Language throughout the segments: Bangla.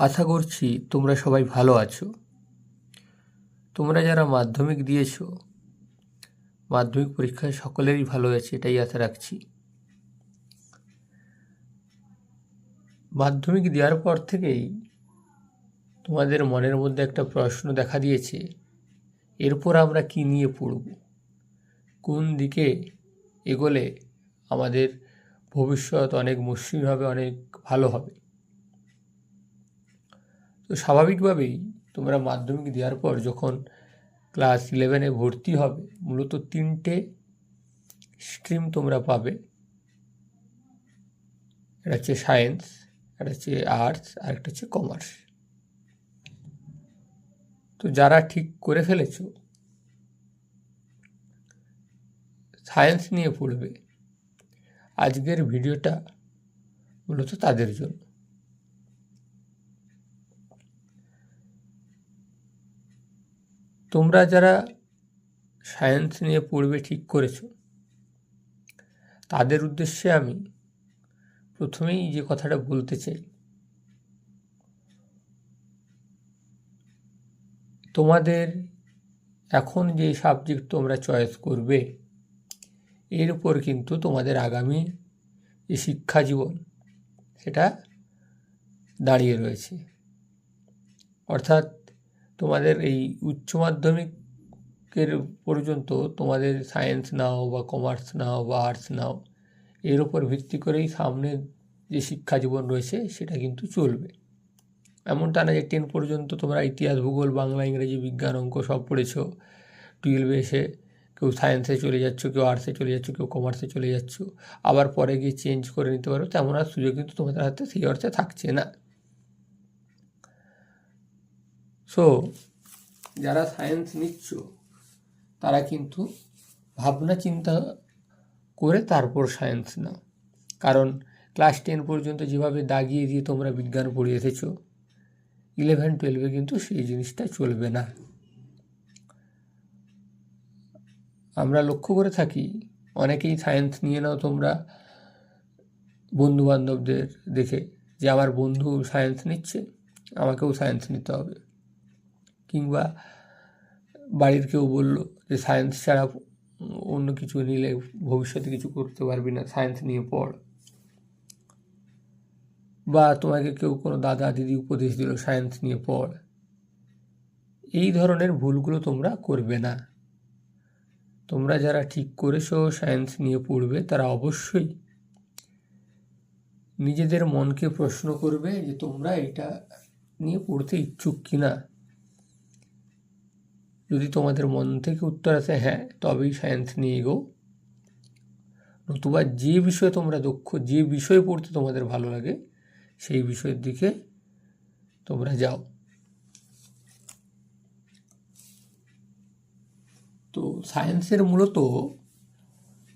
আশা করছি তোমরা সবাই ভালো আছো। তোমরা যারা মাধ্যমিক দিয়েছো, মাধ্যমিক পরীক্ষায় সকলেরই ভালো হয়েছে এটাই আশা রাখছি। মাধ্যমিক দেওয়ার পর থেকেই তোমাদের মনের মধ্যে একটা প্রশ্ন দেখা দিয়েছে, এরপর আমরা কি নিয়ে পড়ব, কোন দিকে এগোলে আমাদের ভবিষ্যৎ অনেক মসৃণ হবে, অনেক ভালো হবে। তো স্বাভাবিকভাবেই তোমরা মাধ্যমিক দেওয়ার পর যখন ক্লাস 11-এ ভর্তি হবে, মূলত 3টে স্ট্রিম তোমরা পাবে। একটা হচ্ছে সায়েন্স, একটা হচ্ছে আর্টস, আর একটা হচ্ছে কমার্স। তো যারা ঠিক করে ফেলেছো সায়েন্স নিয়ে পড়বে, আজকের ভিডিওটা মূলত তাদের জন্য। তোমরা যারা সায়েন্স নিয়ে পড়বে ঠিক করেছো, তাদের উদ্দেশ্যে আমি প্রথমেই যে কথাটা বলতে চাই, তোমাদের এখন যে সাবজেক্ট তোমরা চয়েস করবে, এর উপর কিন্তু তোমাদের আগামী যে শিক্ষা জীবন সেটা দাঁড়িয়ে রয়েছে। অর্থাৎ তোমাদের এই উচ্চ মাধ্যমিকের পর্যন্ত তোমাদের সায়েন্স নাও বা কমার্স নাও বা আর্টস নাও, এর উপর ভিত্তি করেই সামনের যে শিক্ষা জীবন রয়েছে সেটা কিন্তু চলবে। এমনটা না যে 10 পর্যন্ত তোমরা ইতিহাস, ভূগোল, বাংলা, ইংরেজি, বিজ্ঞান, অঙ্ক সব পড়েছ, 12-এ এসে কেউ সায়েন্সে চলে যাচ্ছ, কেউ আর্টসে চলে যাচ্ছ, কেউ কমার্সে চলে যাচ্ছ, আবার পরে গিয়ে চেঞ্জ করে নিতে পারো, তেমন আর সুযোগ কিন্তু তোমাদের হাতে সেই অর্থে থাকছে না। সো যারা সায়েন্স নিচ্ছ তারা কিন্তু ভাবনা চিন্তা করে তারপর সায়েন্স নাও। কারণ ক্লাস 10 পর্যন্ত যেভাবে দাগিয়ে দিয়ে তোমরা বিজ্ঞান পড়ে এসেছো, 11-12-এ কিন্তু সেই জিনিসটা চলবে না। আমরা লক্ষ্য করে থাকি অনেকেই সায়েন্স নিয়ে নাও তোমরা বন্ধুবান্ধবদের দেখে, যে আমার বন্ধু সায়েন্স নিচ্ছে, আমাকেও সায়েন্স নিতে হবে। কিংবা বাড়ির কেউ বলল যে সায়েন্স ছাড়া অন্য কিছু নিলে ভবিষ্যতে কিছু করতে পারবি না, সায়েন্স নিয়ে পড়। বা তোমাকে কেউ কোনো দাদা দিদি উপদেশ দিল সায়েন্স নিয়ে পড়। এই ধরনের ভুলগুলো তোমরা করবে না। তোমরা যারা ঠিক করেছো সায়েন্স নিয়ে পড়বে, তারা অবশ্যই নিজেদের মনকে প্রশ্ন করবে যে তোমরা এটা নিয়ে পড়তে ইচ্ছুক কিনা। যদি তোমাদের মন থেকে উত্তর আসে হ্যাঁ, তবেই সায়েন্স নিয়ে এগো। নতুবা যে বিষয়ে তোমরা দক্ষ, যে বিষয়ে পড়তে তোমাদের ভালো লাগে, সেই বিষয়ের দিকে তোমরা যাও। তো সায়েন্সের মূলত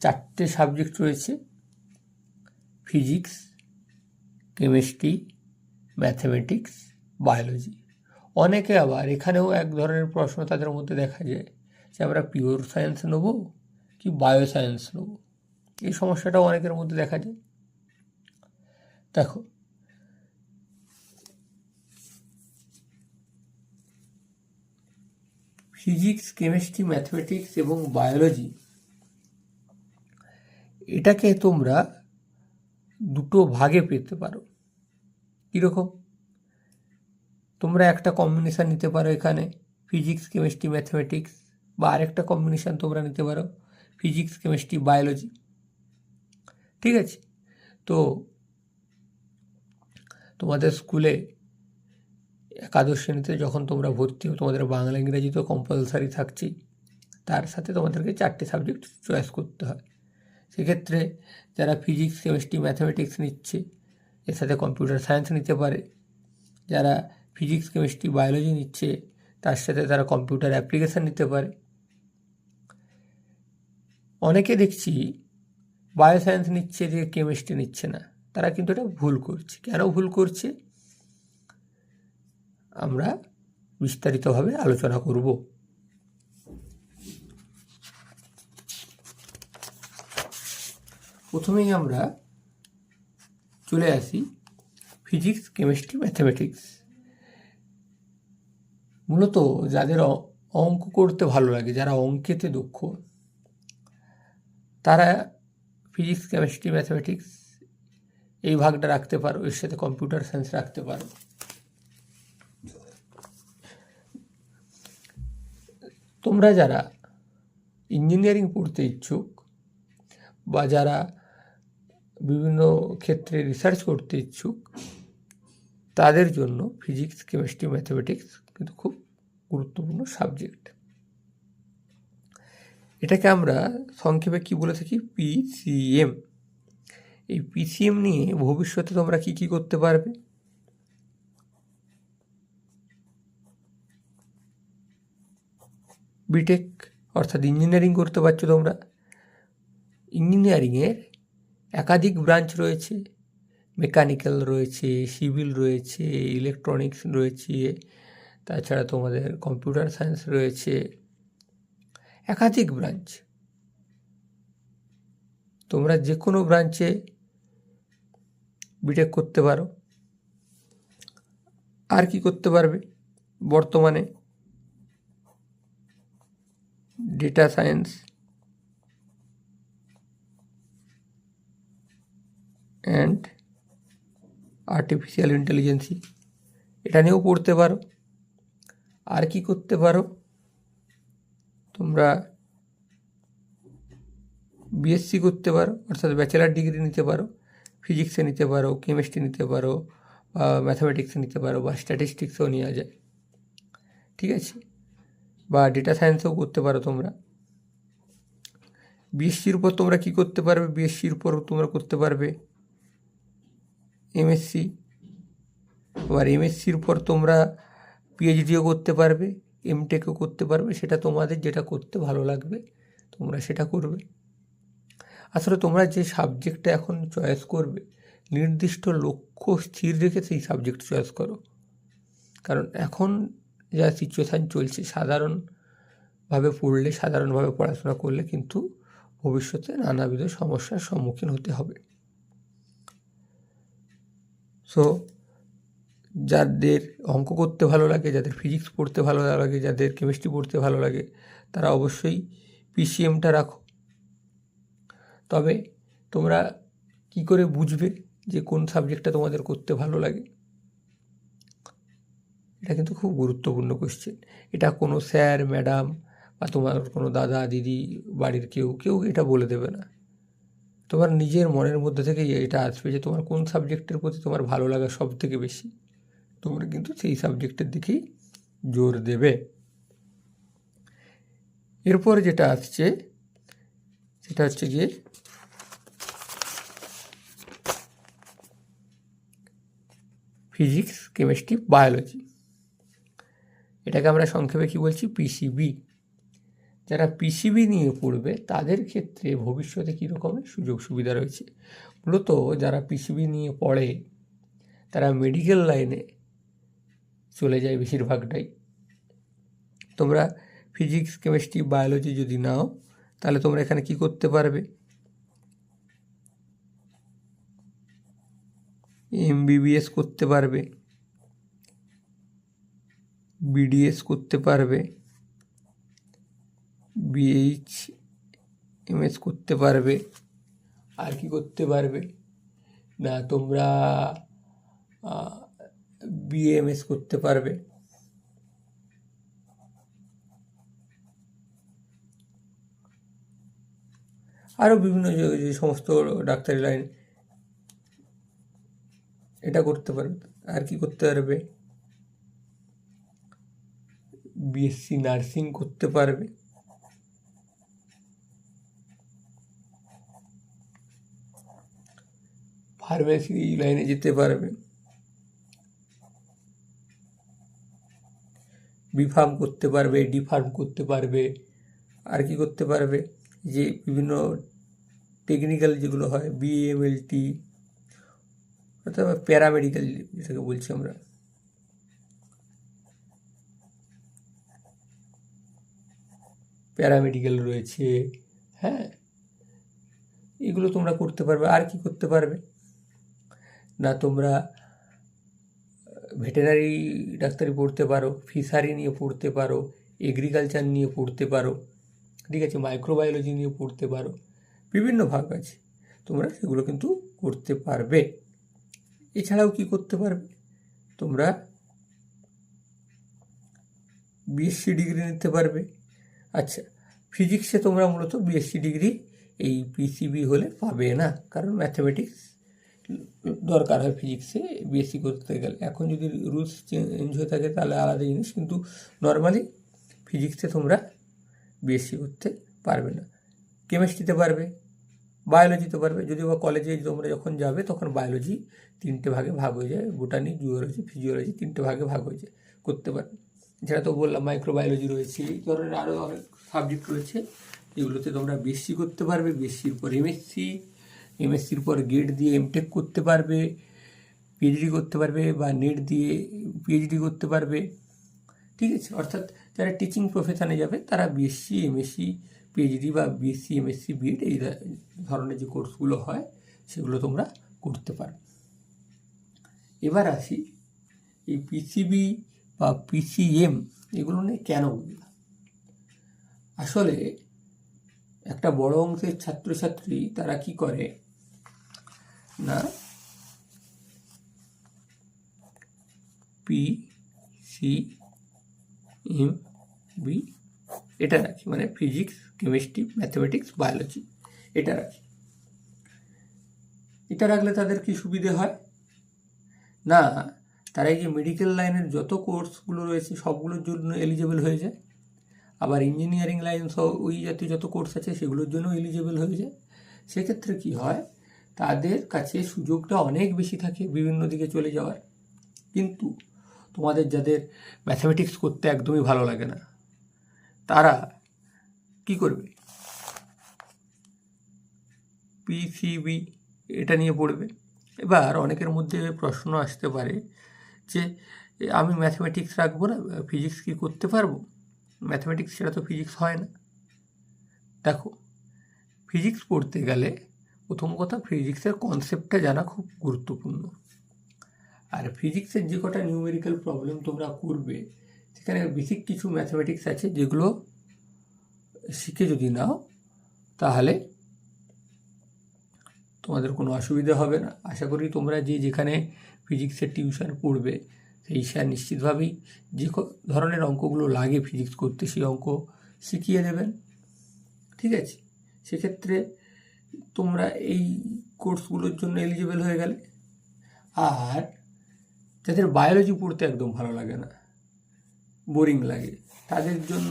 4টে সাবজেক্ট রয়েছে: ফিজিক্স, কেমিস্ট্রি, ম্যাথমেটিক্স, বায়োলজি। অনেকে আবার এখানেও এক ধরনের প্রশ্ন তাদের মধ্যে দেখা যায় যে আমরা পিওর সায়েন্স নেব কি বায়ো সায়েন্স নেব। এই সমস্যাটাও অনেকের মধ্যে দেখা যায়। দেখো, ফিজিক্স, কেমিস্ট্রি, ম্যাথমেটিক্স এবং বায়োলজি, এটাকে তোমরা দুটো ভাগে পেতে পারো। কীরকম? তোমরা একটা কম্বিনেশান নিতে পারো এখানে ফিজিক্স, কেমিস্ট্রি, ম্যাথমেটিক্স, বা আরেকটা কম্বিনেশান তোমরা নিতে পারো ফিজিক্স, কেমিস্ট্রি, বায়োলজি। ঠিক আছে? তো তোমাদের স্কুলে একাদশ শ্রেণীতে যখন তোমরা ভর্তি হও, তোমাদের বাংলা ইংরেজি তো কম্পালসারি থাকছেই, তার সাথে তোমাদেরকে 4টে সাবজেক্ট চয়েস করতে হয়। সেক্ষেত্রে যারা ফিজিক্স, কেমিস্ট্রি, ম্যাথমেটিক্স নিচ্ছে, এর সাথে কম্পিউটার সায়েন্স নিতে পারে। যারা ফিজিক্স, কেমিস্ট্রি, বায়োলজি নিচ্ছে, তার সাথে তারা কম্পিউটার অ্যাপ্লিকেশান নিতে পারে। অনেকে দেখছি বায়ো সায়েন্স নিচ্ছে যে কেমিস্ট্রি নিচ্ছে না, তারা কিন্তু এটা ভুল করছে। কেন ভুল করছে আমরা বিস্তারিতভাবে আলোচনা করব। প্রথমেই আমরা চলে আসি ফিজিক্স, কেমিস্ট্রি, ম্যাথমেটিক্স। মূলত যাদের অঙ্ক করতে ভালো লাগে, যারা অঙ্কেতে দক্ষ, তারা ফিজিক্স, কেমিস্ট্রি, ম্যাথামেটিক্স এই ভাগটা রাখতে পারো, এর সাথে কম্পিউটার সায়েন্স রাখতে পারো। তোমরা যারা ইঞ্জিনিয়ারিং পড়তে ইচ্ছুক বা যারা বিভিন্ন ক্ষেত্রে রিসার্চ করতে ইচ্ছুক, তাদের জন্য ফিজিক্স, কেমিস্ট্রি, ম্যাথামেটিক্স কিন্তু খুব গুরুত্বপূর্ণ সাবজেক্ট। এটাকে আমরা সংক্ষেপে কি বলে থাকি? পিসিএম। এই পিসিএম নিয়ে ভবিষ্যতে তোমরা কি কি করতে পারবে? বিটেক অর্থাৎ ইঞ্জিনিয়ারিং করতে পারছো তোমরা। ইঞ্জিনিয়ারিংয়ের একাধিক ব্রাঞ্চ রয়েছে, মেকানিক্যাল রয়েছে, সিভিল রয়েছে, ইলেকট্রনিক্স রয়েছে, তাছাড়া তোমাদের কম্পিউটার সায়েন্স রয়েছে, একাধিক ব্রাঞ্চ। তোমরা যে কোনো ব্রাঞ্চে বিটেক করতে পারো। আর কি করতে পারবে? বর্তমানে ডেটা সায়েন্স অ্যান্ড আর্টিফিশিয়াল ইন্টেলিজেন্সি, এটা নিয়েও পড়তে পারো। আর কি করতে পারো? তোমরা বিএসসি করতে পারো, অর্থাৎ ব্যাচেলার ডিগ্রি নিতে পারো। ফিজিক্সে নিতে পারো, কেমিস্ট্রি নিতে পারো, বা ম্যাথামেটিক্সে নিতে পারো, বা স্ট্যাটিস্টিক্সেও নেওয়া যায়, ঠিক আছে? বা ডেটা সায়েন্সেও করতে পারো তোমরা। বিএসসির উপর তোমরা কি করতে পারবে? বিএসসির উপর তোমরা করতে পারবে এমএসসি। আবার এমএসসির উপর তোমরা পিএইচডিও করতে পারবে, এমটেকও করতে পারবে। সেটা তোমাদের যেটা করতে ভালো লাগবে তোমরা সেটা করবে। আসলে তোমরা যে সাবজেক্টটা এখন চয়েস করবে, নির্দিষ্ট লক্ষ্য স্থির রেখে সেই সাবজেক্ট চয়েস করো। কারণ এখন যা সিচুয়েশান চলছে, সাধারণভাবে পড়লে, সাধারণভাবে পড়াশোনা করলে কিন্তু ভবিষ্যতে নানাবিধ সমস্যার সম্মুখীন হতে হবে। সো যাদের অঙ্ক করতে ভালো লাগে, যাদের ফিজিক্স পড়তে ভালো লাগে, যাদের কেমিস্ট্রি পড়তে ভালো লাগে, তারা অবশ্যই পিসিএমটা রাখো। তবে তোমরা কি করে বুঝবে যে কোন সাবজেক্টটা তোমাদের করতে ভালো লাগে? এটা কিন্তু খুব গুরুত্বপূর্ণ কোশ্চেন। এটা কোনো স্যার, ম্যাডাম বা তোমার কোনো দাদা, দিদি, বাড়ির কেউ এটা বলে দেবে না। তোমার নিজের মনের মধ্যে থেকে এটা আসবে যে তোমার কোন সাবজেক্টের প্রতি তোমার ভালো লাগা সব থেকে বেশি। তোমরা কিন্তু সেই সাবজেক্টের দিকেই জোর দেবে। এরপর যেটা আসছে সেটা হচ্ছে গিয়ে ফিজিক্স, কেমিস্ট্রি, বায়োলজি। এটাকে আমরা সংক্ষেপে কী বলছি? পিসিবি। যারা পিসিবি নিয়ে পড়বে তাদের ক্ষেত্রে ভবিষ্যতে কী রকমের সুযোগ সুবিধা রয়েছে? মূলত যারা পিসিবি নিয়ে পড়ে তারা মেডিকেল লাইনে চলে যায় বেশিরভাগটাই। তোমরা ফিজিক্স, কেমিস্ট্রি, বায়োলজি যদি নাও, তাহলে তোমরা এখানে কি করতে পারবে? এমবিবিএস করতে পারবে, বিডিএস করতে পারবে, বিএইচএমএস করতে পারবে। আর কি করতে পারবে না? তোমরা বিএমএস করতে পারবে। আরও বিভিন্ন যে সমস্ত ডাক্তারি লাইন, এটা করতে পারবে। আর কি করতে পারবে? বিএসসি নার্সিং করতে পারবে। ফার্মেসি লাইনে যেতে পারবে, বিফার্ম করতে পারবে, ডিফার্ম করতে পারবে। আর কি করতে পারবে? যে বিভিন্ন টেকনিক্যাল যেগুলো হয়, বিএমএলটি, অর্থাৎ প্যারামেডিক্যাল যেটাকে বলছি আমরা, প্যারামেডিক্যাল রয়েছে, হ্যাঁ, এগুলো তোমরা করতে পারবে। আর কি করতে পারবে না? তোমরা ভেটেরিনারি ডাক্তারি পড়তে পারো, ফিশারি নিয়ে পড়তে পারো, এগ্রিকালচার নিয়ে পড়তে পারো, ঠিক আছে, মাইক্রোবায়োলজি নিয়ে পড়তে পারো, বিভিন্ন ভাগ আছে, তোমরা সেগুলো কিন্তু করতে পারবে। এছাড়াও কি করতে পারবে, তোমরা বিএসসি ডিগ্রি নিতে পারবে। আচ্ছা, ফিজিক্সে তোমরা মূলত বিএসসি ডিগ্রি এই পিসিবি হলে পাবে না, কারণ ম্যাথামেটিক্স দরকার হয় ফিজিক্সে বিএসসি করতে গেলে। এখন যদি রুলস চেঞ্জ হয়ে থাকে তাহলে আলাদা জিনিস, কিন্তু নর্মালি ফিজিক্সে তোমরা বিএসসি করতে পারবে না। কেমিস্ট্রিতে পারবে, বায়োলজিতে পারবে, যদিও বা কলেজে তোমরা যখন যাবে তখন বায়োলজি 3টে ভাগে ভাগ হয়ে যায়, বোটানি, জুওলজি, ফিজিওলজি 3টে ভাগে ভাগ হয়ে যায়, করতে পারবে। যেটা তো বললাম মাইক্রোবায়োলজি রয়েছে, এই ধরনের আরও অনেক সাবজেক্ট রয়েছে যেগুলোতে তোমরা বিএসসি করতে পারবে। বিএসসির পর এমএসসি, এমএসসির পর গেট দিয়ে এমটেক করতে পারবে, পিএইচডি করতে পারবে, বা নেট দিয়ে পিএইচডি করতে পারবে, ঠিক আছে। অর্থাৎ যারা টিচিং প্রফেশনে যাবে তারা বিএসসি, এমএসসি, পিএইচডি বা বিএসসি, এমএসসি, বিএড এই ধরনের যে কোর্সগুলো হয় সেগুলো তোমরা করতে পারো। এবার আসি এই পিসিবি বা পিসিএম এগুলো নিয়ে কেন বললাম। আসলে একটা বড় অংশের ছাত্রছাত্রী তারা কি করে না, PCMB এটা রাখি, মানে ফিজিক্স, কেমিস্ট্রি, ম্যাথামেটিক্স, বায়োলজি এটা রাখি। এটা রাখলে তাদের কি সুবিধে হয় না, তারা এই যে মেডিকেল লাইনের যত কোর্সগুলো রয়েছে সবগুলোর জন্য এলিজেবল হয়ে যায়, আবার ইঞ্জিনিয়ারিং লাইন সহ ওই জাতীয় যত কোর্স আছে সেগুলোর জন্য এলিজেবল হয়ে যায়। সেক্ষেত্রে কি হয়, তাদের কাছে সুযোগটা অনেক বেশি থাকে বিভিন্ন দিকে চলে যাওয়ার। কিন্তু তোমাদের যাদের ম্যাথামেটিক্স করতে একদমই ভালো লাগে না তারা কি করবে, পিসিবি এটা নিয়ে পড়বে। এবার অনেকের মধ্যে প্রশ্ন আসতে পারে যে আমি ম্যাথামেটিক্স রাখবো না, ফিজিক্স কি করতে পারবো, ম্যাথামেটিক্স সেটা তো ফিজিক্স হয় না। দেখো, ফিজিক্স পড়তে গেলে প্রথম কথা ফিজিক্সের কনসেপ্টটা জানা খুব গুরুত্বপূর্ণ। আর ফিজিক্সের যে কটা নিউমেরিক্যাল প্রবলেম তোমরা করবে সেখানে বেসিক কিছু ম্যাথামেটিক্স আছে যেগুলো শিখে যদি নাও তাহলে তোমাদের কোনো অসুবিধা হবে না। আশা করি তোমরা যেখানে ফিজিক্সের টিউশন পড়বে সেই স্যার নিশ্চিতভাবেই যে ধরনের অঙ্কগুলো লাগে ফিজিক্স করতে সেই অঙ্ক শিখিয়ে দেবেন, ঠিক আছে। সেক্ষেত্রে তোমরা এই কোর্সগুলোর জন্য এলিজিবল হয়ে গেলে। আর যাদের বায়োলজি পড়তে একদম ভালো লাগে না, বোরিং লাগে, তাদের জন্য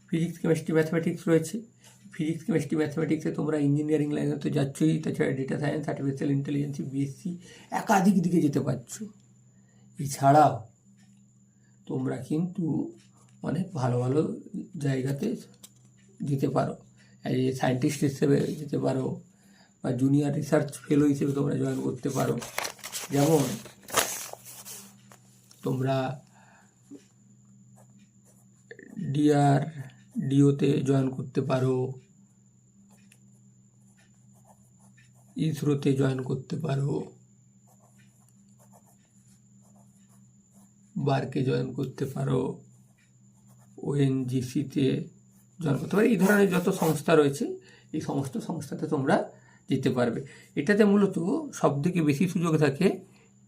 ফিজিক্স, কেমিস্ট্রি, ম্যাথামেটিক্স রয়েছে। ফিজিক্স, কেমিস্ট্রি, ম্যাথামেটিক্সে তোমরা ইঞ্জিনিয়ারিং লাইনে তো যাচ্ছই, তাছাড়া data science, artificial intelligence, BSc একাধিক দিকে যেতে পারছো। এছাড়াও তোমরা কিন্তু অনেক ভালো ভালো জায়গাতে যেতে পারো, এই সায়েন্টিস্ট হিসেবে যেতে পারো, বা জুনিয়র রিসার্চ ফেলো হিসেবে তোমরা জয়েন করতে পারো। যেমন তোমরা ডিওতে জয়েন করতে পারো, ইসরোতে জয়েন করতে পারো, বার্কে জয়েন করতে পারো, ওএনজিসিতে জয়েন করতে পারো। এই ধরনের যত সংস্থা রয়েছে এই সমস্ত সংস্থাতে তোমরা যেতে পারবে। এটাতে মূলত সবথেকে বেশি সুযোগ থাকে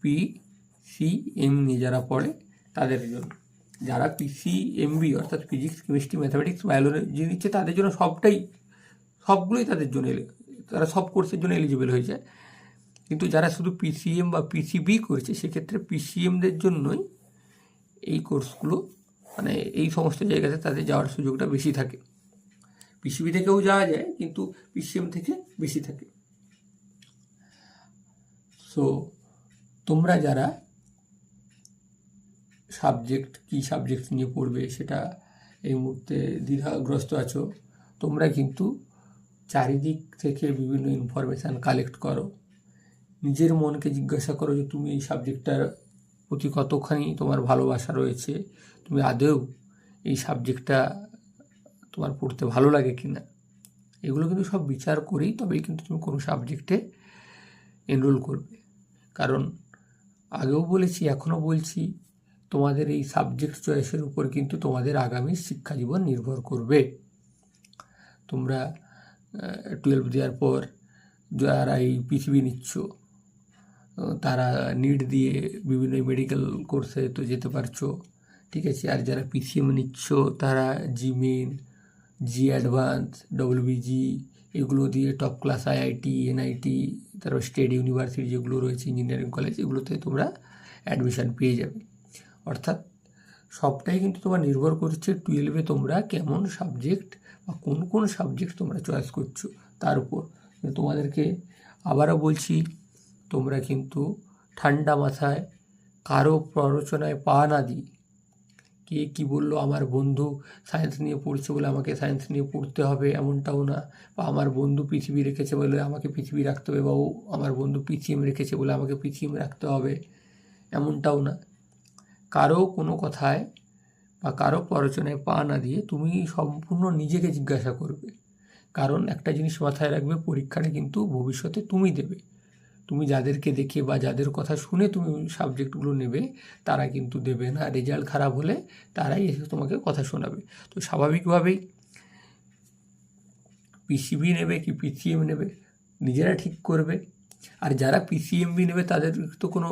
পিসিএম নিয়ে যারা পড়ে তাদের জন্য। যারা পিসিএমবি অর্থাৎ ফিজিক্স, কেমিস্ট্রি, ম্যাথামেটিক্স, বায়োলজি নিচ্ছে তাদের জন্য সবগুলোই তাদের জন্য, তারা সব কোর্সের জন্য এলিজিবল হয়ে যায়। কিন্তু যারা শুধু পিসিএম বা পিসিবি করছে সেক্ষেত্রে পিসিএমদের জন্যই এই কোর্সগুলো, মানে এই সমস্ত জায়গাতে তাদের যাওয়ার সুযোগটা বেশি থাকে। পিসিবি থেকেও যাওয়া যায় কিন্তু পিসিএম থেকে বেশি থাকে। সো তোমরা যারা কী সাবজেক্ট নিয়ে পড়বে সেটা এই মুহূর্তে দ্বিধাগ্রস্ত আছো, তোমরা কিন্তু চারিদিক থেকে বিভিন্ন ইনফরমেশান কালেক্ট করো, নিজের মনকে জিজ্ঞাসা করো যে তুমি এই সাবজেক্টটার প্রতি কতখানি তোমার ভালোবাসা রয়েছে, তুমি আদৌ এই সাবজেক্টটা তোমার পড়তে ভালো লাগে কি না। এগুলো কিন্তু সব বিচার করেই তবেই কিন্তু তুমি কোনো সাবজেক্টে এনরোল করবে। কারণ আগেও বলেছি, এখনও বলছি, তোমাদের এই সাবজেক্ট চয়েসের উপর কিন্তু তোমাদের আগামী শিক্ষা জীবন নির্ভর করবে। তোমরা 12 দেওয়ার পর যারা এই পিসিবি নিচ্ছ তারা নিট দিয়ে বিভিন্ন মেডিকেল কোর্সে তো যেতে পারছো, ঠিক আছে। আর যারা পিসিএম নিচ্ছ তারা জিমেন, জি অ্যাডভান্স, ডব্লিউবিজি এগুলো দিয়ে টপ ক্লাস আইআইটি, এনআইটি, তারপর স্টেট ইউনিভার্সিটি যেগুলো রয়েছে, ইঞ্জিনিয়ারিং কলেজ, এগুলোতে তোমরা অ্যাডমিশান পেয়ে যাবে। অর্থাৎ সবটাই কিন্তু তোমার নির্ভর করছে 12-এ তোমরা কেমন সাবজেক্ট বা কোন কোন সাবজেক্ট তোমরা চয়েস করছো তার উপর। তোমাদেরকে আবারও বলছি, তোমরা কিন্তু ঠান্ডা মাথায় কারো প্ররোচনায় পা না দিই, কে কী বললো, আমার বন্ধু সায়েন্স নিয়ে পড়ছে বলে আমাকে সায়েন্স নিয়ে পড়তে হবে এমনটাও না, বা আমার বন্ধু পৃথিবী রেখেছে বলে আমাকে পৃথিবী রাখতে হবে, বা ও আমার বন্ধু পিসিএম রেখেছে বলে আমাকে পিসিএম রাখতে হবে এমনটাও না। কারো কোনো কথায় বা কারো প্ররোচনায় পা না দিয়ে তুমি সম্পূর্ণ নিজেকে জিজ্ঞাসা করবে। কারণ একটা জিনিস মাথায় রাখবে, পরীক্ষাটা কিন্তু ভবিষ্যতে তুমি দেবে। তুমি যাদেরকে দেখে বা যাদের কথা শুনে তুমি সাবজেক্টগুলো নেবে তারা কিন্তু দেবে না। রেজাল্ট খারাপ হলে তারাই এসে তোমাকে কথা শোনাবে। তো স্বাভাবিকভাবেই পিসিবি নেবে কি পিসিএম নেবে নিজেরা ঠিক করবে। আর যারা পিসিএমবি নেবে তাদের তো কোনো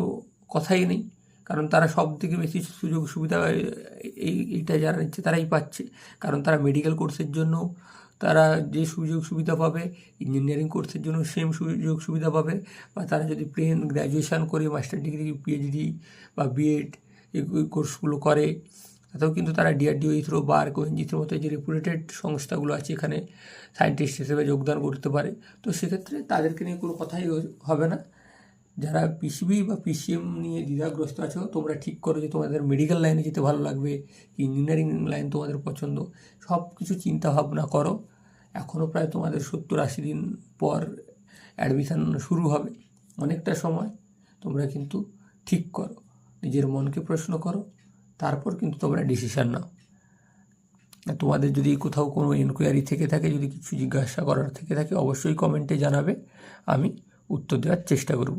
কথাই নেই, কারণ তারা সব থেকে বেশি সুযোগ সুবিধা এইটা যারা নিচ্ছে তারাই পাচ্ছে। কারণ তারা মেডিকেল কোর্সের জন্য তারা যে সুযোগ সুবিধা পাবে, ইঞ্জিনিয়ারিং কোর্সের জন্য সেম সুযোগ সুবিধা পাবে, বা তারা যদি প্লেন গ্র্যাজুয়েশান করে মাস্টার ডিগ্রি, পিএইচডি বা বিএড এই কোর্সগুলো করে, তাতেও কিন্তু তারা ডিআরডিও, ইসরো, বার্ক, ওএনজিসির মতো যে রেপুটেড সংস্থাগুলো আছে এখানে সায়েন্টিস্ট হিসেবে যোগদান করতে পারে। তো সেক্ষেত্রে তাদেরকে নিয়ে কোনো কথাই হবে না। যারা পিসিবি বা পিসিএম নিয়ে দ্বিধাগ্রস্ত আছো, তোমরা ঠিক করো যে তোমাদের মেডিকেল লাইনে যেতে ভালো লাগবে, ইঞ্জিনিয়ারিং লাইন তোমাদের পছন্দ, সব কিছু চিন্তা ভাবনা করো। এখনও প্রায় তোমাদের 70-80 দিন পর অ্যাডমিশান শুরু হবে, অনেকটা সময়। তোমরা কিন্তু ঠিক করো, নিজের মনকে প্রশ্ন করো, তারপর কিন্তু তোমরা ডিসিশান নাও। তোমাদের যদি কোথাও কোনো এনকোয়ারি থেকে থাকে, যদি কিছু জিজ্ঞাসা করার থেকে থাকে, অবশ্যই কমেন্টে জানাবে, আমি উত্তর দেওয়ার চেষ্টা করব।